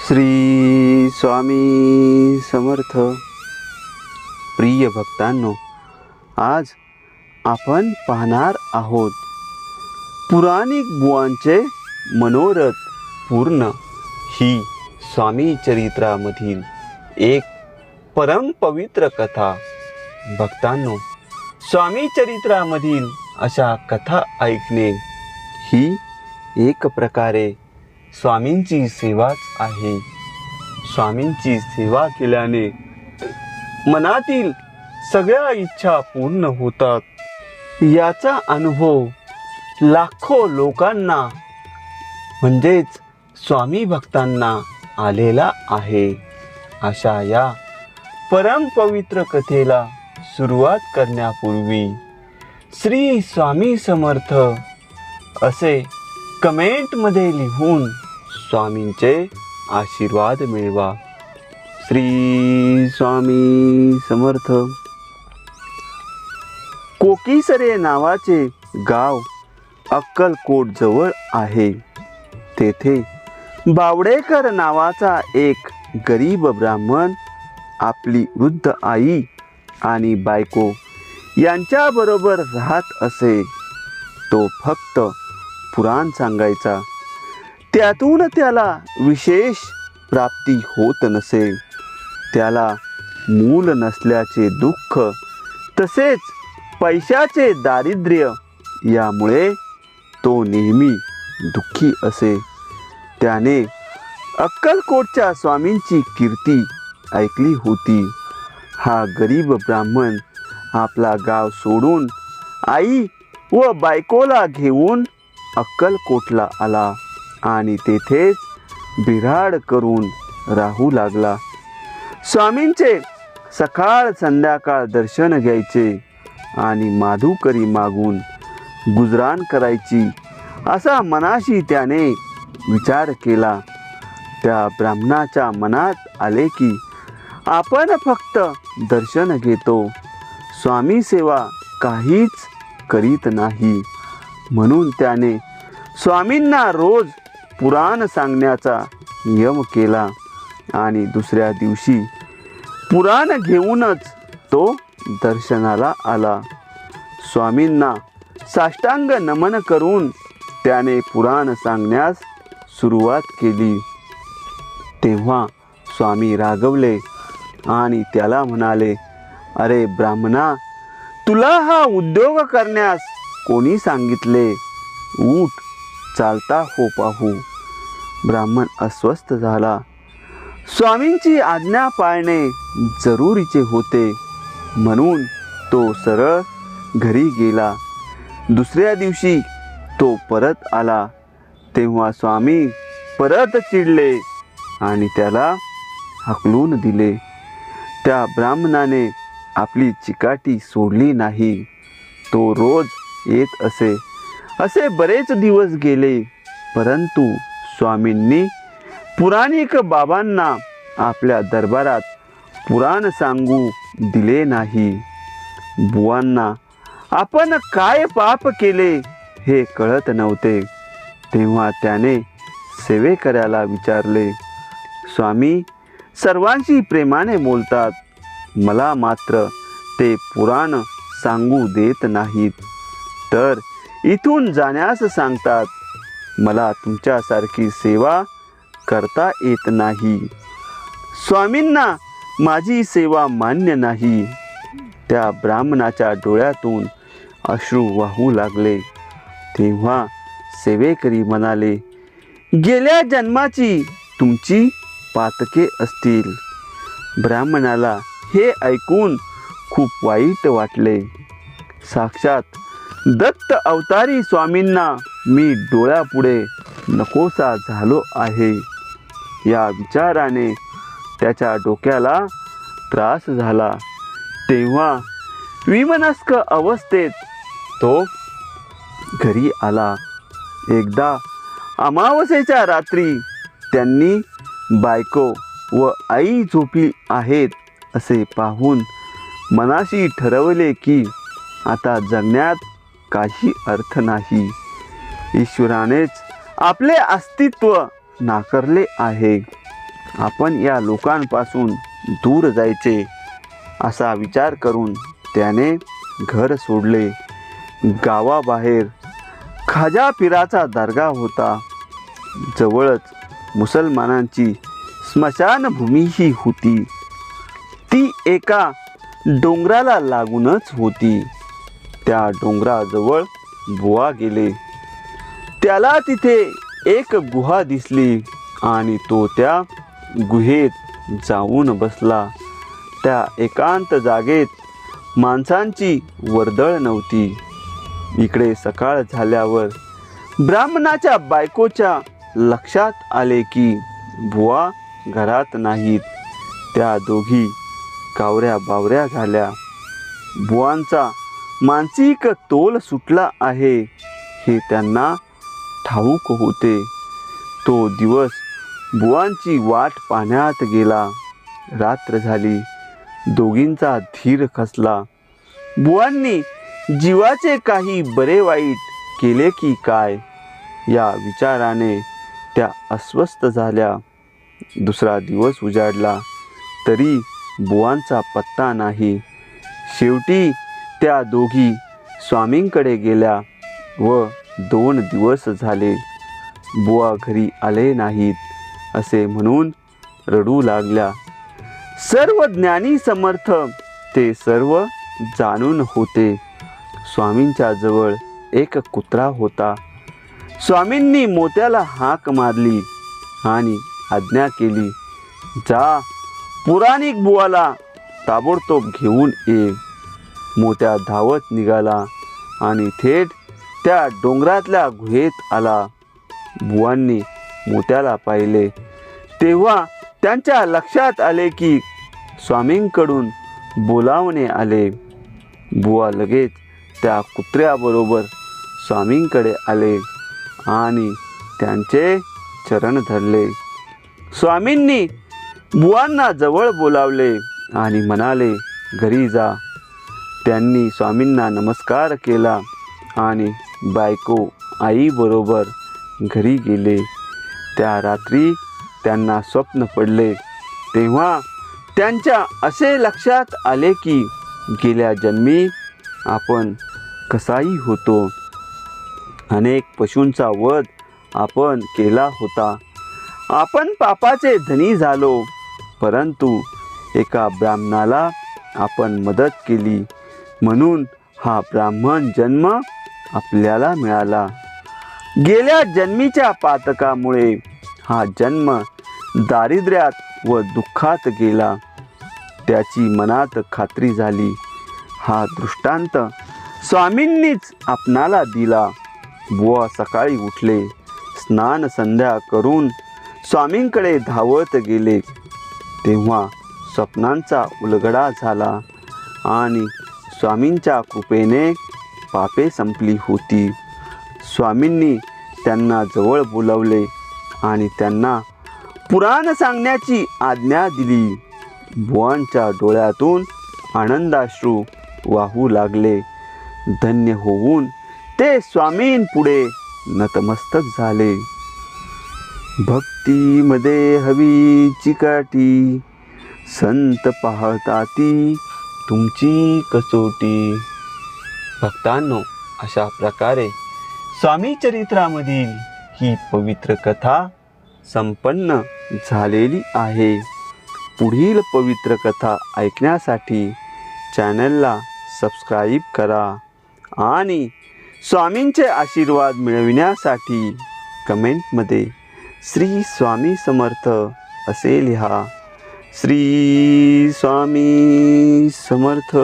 श्री स्वामी समर्थ. प्रिय भक्तांनो, आज आपण पाहणार आहोत पुराणिक बुवांचे मनोरथ पूर्ण ही स्वामी चरित्रामधील एक परम पवित्र कथा. भक्तांनो, स्वामी चरित्रामधील अशा कथा ऐकणे ही एक प्रकारे स्वामींची सेवाच आहे. स्वामींची सेवा केल्याने मनातील सगळ्या इच्छा पूर्ण होतात. याचा अनुभव लाखो लोकांना म्हणजेच स्वामी भक्तांना आलेला आहे. अशा या परम पवित्र कथेला सुरुवात करण्यापूर्वी श्री स्वामी समर्थ असे कमेंटमध्ये लिहून स्वामींचे आशीर्वाद मिळवा. श्री स्वामी समर्थ. कोकीसरे नावाचे गाव अक्कलकोट जवळ आहे. तेथे बावडेकर नावाचा एक गरीब ब्राह्मण आपली वृद्ध आई आणि बायको यांच्याबरोबर राहत असे. तो फक्त पुराण सांगायचा. त्यातून त्याला विशेष प्राप्ती होत नसे. त्याला मूल नसल्याचे दुःख तसेच पैशाचे दारिद्र्य यामुळे तो नेहमी दुःखी असे. त्याने अक्कलकोटच्या स्वामींची कीर्ती ऐकली होती. हा गरीब ब्राह्मण आपला गाव सोडून आई व बायकोला घेऊन अक्कलकोटला आला आणि तेथेच बिऱ्हाड करून राहू लागला. स्वामींचे सकाळ संध्याकाळ दर्शन घ्यायचे आणि माधुकरी मागून गुजराण करायची असा मनाशी त्याने विचार केला. त्या ब्राह्मणाच्या मनात आले की आपण फक्त दर्शन घेतो, स्वामी सेवा काहीच करीत नाही. म्हणून त्याने स्वामींना रोज पुराण सांगण्याचा नियम केला आणि दुसऱ्या दिवशी पुराण घेऊनच तो दर्शनाला आला. स्वामींना साष्टांग नमन करून त्याने पुराण सांगण्यास सुरुवात केली. तेव्हा स्वामी रागवले आणि त्याला म्हणाले, अरे ब्राह्मणा, तुला हा उद्योग करण्यास कोणी सांगितले? उठ, चालता हो पाहू. ब्राह्मण अस्वस्थ झाला. स्वामींची आज्ञा पाळणे जरुरीचे होते म्हणून तो सरळ घरी गेला. दुसऱ्या दिवशी तो परत आला. तेव्हा स्वामी परत चिडले आणि त्याला हाकलून दिले. त्या ब्राह्मणाने आपली चिकाटी सोडली नाही. तो रोज येत असे. असे बरेच दिवस गेले, परंतु स्वामींनी पुराणिक बाबांना आपल्या दरबारात पुराण सांगू दिले नाही. बुवांना आपण काय पाप केले हे कळत नव्हते. तेव्हा त्याने सेवेकऱ्याला विचारले, स्वामी सर्वांशी प्रेमाने बोलतात, मला मात्र ते पुराण सांगू देत नाहीत, तर इथून जाण्यास सांगतात. मला तुमच्यासारखी सेवा करता येत नाही. स्वामींना माझी सेवा मान्य नाही. त्या ब्राह्मणाच्या डोळ्यातून अश्रू वाहू लागले. तेव्हा सेवेकरी म्हणाले, गेल्या जन्माची तुमची पातके असतील. ब्राह्मणाला हे ऐकून खूप वाईट वाटले. साक्षात दत्त अवतारी स्वामींना मी डोळ्यापुढे नकोसा झालो आहे. या विचाराने त्याच्या डोक्याला त्रास झाला. तेव्हा विमनस्क अवस्थेत तो घरी आला. एकदा अमावस्येच्या रात्री त्यांनी बायको व आई झोपली आहेत असे पाहून मनाशी ठरवले की आता जगण्यात काही अर्थ नाही. ईश्वरानेच आपले अस्तित्व नाकारले आहे. आपण या लोकांपासून दूर जायचे असा विचार करून त्याने घर सोडले. गावाबाहेर खाजा पिराचा दर्गा होता. जवळच मुसलमानांची स्मशानभूमीही होती. ती एका डोंगराला लागूनच होती. त्या डोंगराजवळ बुवा गेले. त्याला तिथे एक गुहा दिसली आणि तो त्या गुहेत जाऊन बसला. त्या एकांत जागेत माणसांची वर्दळ नव्हती. इकडे सकाळ झाल्यावर ब्राह्मणाच्या बायकोच्या लक्षात आले की बुवा घरात नाहीत. त्या दोघी कावऱ्या बावऱ्या झाल्या. बुवांचा मानसिक तोल सुटला आहे हे त्यांना ठाऊक होते. तो दिवस बुवांची वाट पाहण्यात गेला. रात्र झाली. दोघींचा धीर खचला. बुवांनी जीवाचे काही बरे वाईट केले की काय या विचाराने त्या अस्वस्थ झाल्या. दुसरा दिवस उजाडला तरी बुवांचा पत्ता नाही. शेवटी त्या दोघी स्वामींकडे गेल्या व 2 दिवस झाले बुवा घरी आले नाहीत असे म्हणून रडू लागल्या. सर्व ज्ञानी समर्थ ते सर्व जाणून होते. स्वामींच्या जवळ एक कुत्रा होता. स्वामींनी मोत्याला हाक मारली आणि आज्ञा केली, जा पुराणिक बुवाला ताबडतोब घेऊन ये. मोत्या धावत निघाला आणि थेट त्या डोंगरातल्या गुहेत आला. बुवांनी मोत्याला पाहिले तेव्हा त्यांच्या लक्षात आले की स्वामींकडून बोलावणे आले. बुवा लगेच त्या कुत्र्याबरोबर स्वामींकडे आले आणि त्यांचे चरण धरले. स्वामींनी बुवांना जवळ बोलावले आणि म्हणाले, घरी जा. त्यांनी स्वामींना नमस्कार केला आणि बायको आईबरोबर घरी गेले. त्या रात्री त्यांना स्वप्न पडले. तेव्हा त्यांच्या असे लक्षात आले की गेल्या जन्मी आपण कसाई होतो. अनेक पशूंचा वध आपण केला होता. आपण पापाचे धनी झालो. परंतु एका ब्राह्मणाला आपण मदत केली म्हणून हा ब्राह्मण जन्म आपल्याला मिळाला. गेल्या जन्मीच्या पातकामुळे हा जन्म दारिद्र्यात व दुःखात गेला. त्याची मनात खात्री झाली. हा दृष्टांत स्वामींनीच आपणाला दिला. बुवा सकाळी उठले. स्नान संध्या करून स्वामींकडे धावत गेले. तेव्हा स्वप्नांचा उलगडा झाला आणि स्वामींच्या कृपेने पापे संपली होती. स्वामींनी त्यांना जवळ बोलावले आणि त्यांना पुराण सांगण्याची आज्ञा दिली. बुवांच्या डोळ्यातून आनंदाश्रू वाहू लागले. धन्य होऊन ते स्वामींपुढे नतमस्तक झाले. भक्तीमध्ये हवी चिकाटी, संत पाहताती तुमची कसोटी. भक्तांनो, अशा प्रकारे स्वामी चरित्रामधील ही पवित्र कथा संपन्न झालेली आहे. पुढील पवित्र कथा ऐकण्यासाठी चॅनलला सबस्क्राईब करा आणि स्वामींचे आशीर्वाद मिळविण्यासाठी कमेंटमध्ये श्री स्वामी समर्थ असे लिहा. श्री स्वामी समर्थ.